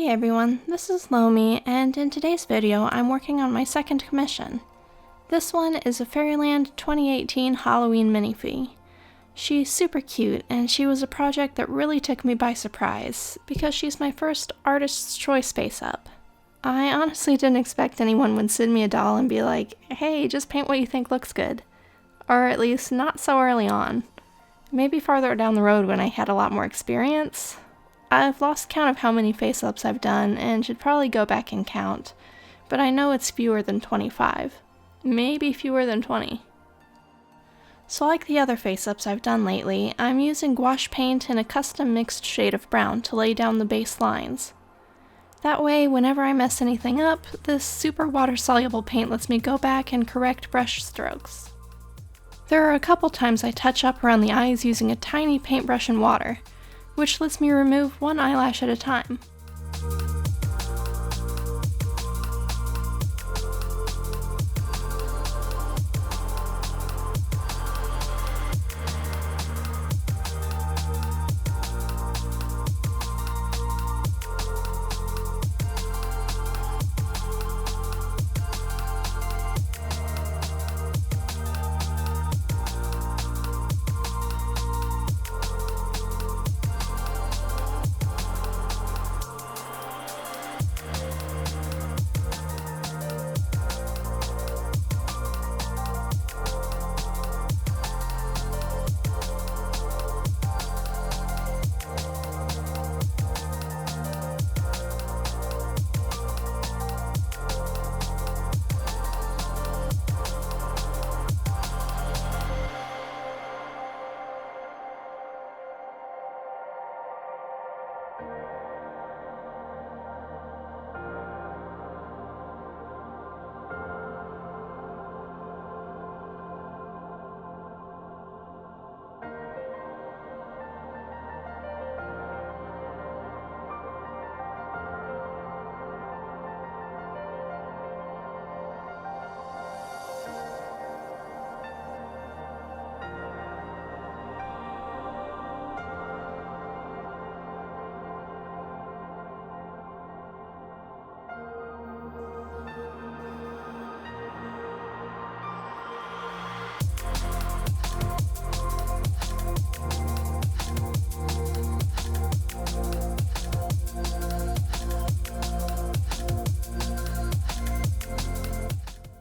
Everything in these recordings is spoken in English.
Hey everyone, this is Lomi, and in today's video I'm working on my second commission. This one is a Fairyland 2018 Halloween Minifee. She's super cute, and she was a project that really took me by surprise, because she's my first Artist's Choice Faceup. I honestly didn't expect anyone would send me a doll and be like, hey, just paint what you think looks good. Or at least not so early on. Maybe farther down the road when I had a lot more experience. I've lost count of how many face-ups I've done and should probably go back and count, but I know it's fewer than 25. Maybe fewer than 20. So like the other face-ups I've done lately, I'm using gouache paint in a custom mixed shade of brown to lay down the base lines. That way, whenever I mess anything up, this super water-soluble paint lets me go back and correct brush strokes. There are a couple times I touch up around the eyes using a tiny paintbrush and water, which lets me remove one eyelash at a time.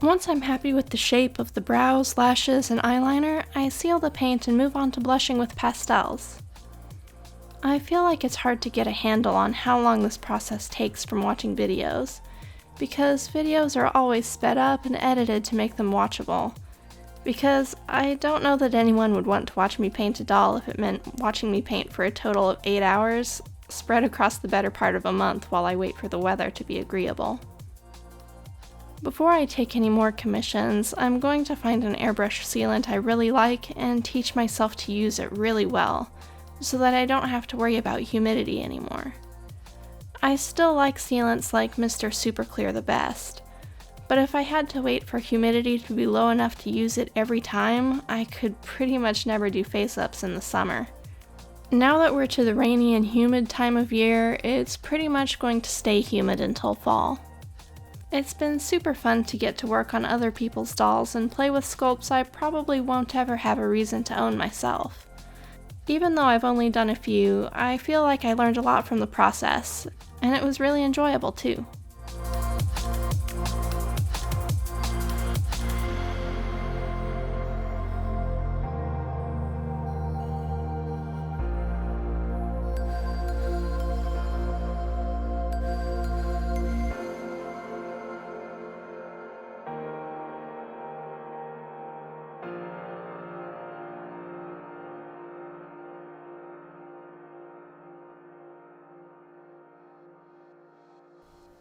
Once I'm happy with the shape of the brows, lashes, and eyeliner, I seal the paint and move on to blushing with pastels. I feel like it's hard to get a handle on how long this process takes from watching videos, because videos are always sped up and edited to make them watchable. Because I don't know that anyone would want to watch me paint a doll if it meant watching me paint for a total of 8 hours, spread across the better part of a month while I wait for the weather to be agreeable. Before I take any more commissions, I'm going to find an airbrush sealant I really like and teach myself to use it really well, so that I don't have to worry about humidity anymore. I still like sealants like Mr. Super Clear the best, but if I had to wait for humidity to be low enough to use it every time, I could pretty much never do face-ups in the summer. Now that we're to the rainy and humid time of year, it's pretty much going to stay humid until fall. It's been super fun to get to work on other people's dolls and play with sculpts I probably won't ever have a reason to own myself. Even though I've only done a few, I feel like I learned a lot from the process, and it was really enjoyable too.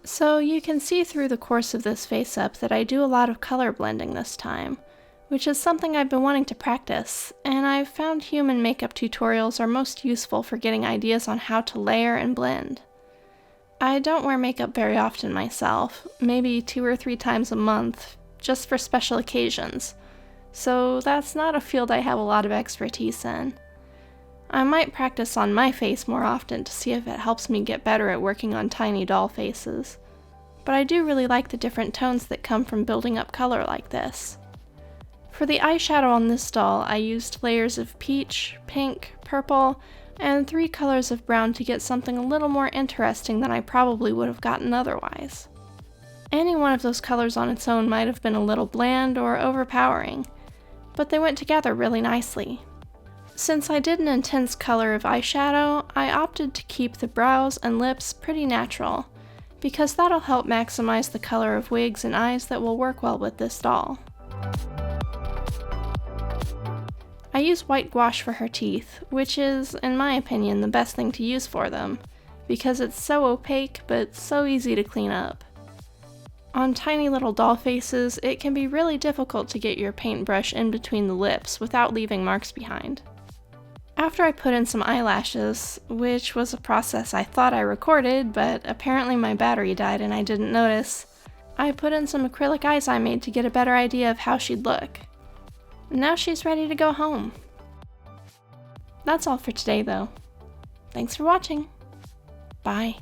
So you can see through the course of this face-up that I do a lot of color blending this time, which is something I've been wanting to practice, and I've found human makeup tutorials are most useful for getting ideas on how to layer and blend. I don't wear makeup very often myself, maybe 2 or 3 times a month, just for special occasions, so that's not a field I have a lot of expertise in. I might practice on my face more often to see if it helps me get better at working on tiny doll faces. But I do really like the different tones that come from building up color like this. For the eyeshadow on this doll, I used layers of peach, pink, purple, and 3 colors of brown to get something a little more interesting than I probably would have gotten otherwise. Any one of those colors on its own might have been a little bland or overpowering, but they went together really nicely. Since I did an intense color of eyeshadow, I opted to keep the brows and lips pretty natural, because that'll help maximize the color of wigs and eyes that will work well with this doll. I use white gouache for her teeth, which is, in my opinion, the best thing to use for them, because it's so opaque but so easy to clean up. On tiny little doll faces, it can be really difficult to get your paintbrush in between the lips without leaving marks behind. After I put in some eyelashes, which was a process I thought I recorded, but apparently my battery died and I didn't notice, I put in some acrylic eyes I made to get a better idea of how she'd look. Now she's ready to go home. That's all for today though. Thanks for watching. Bye.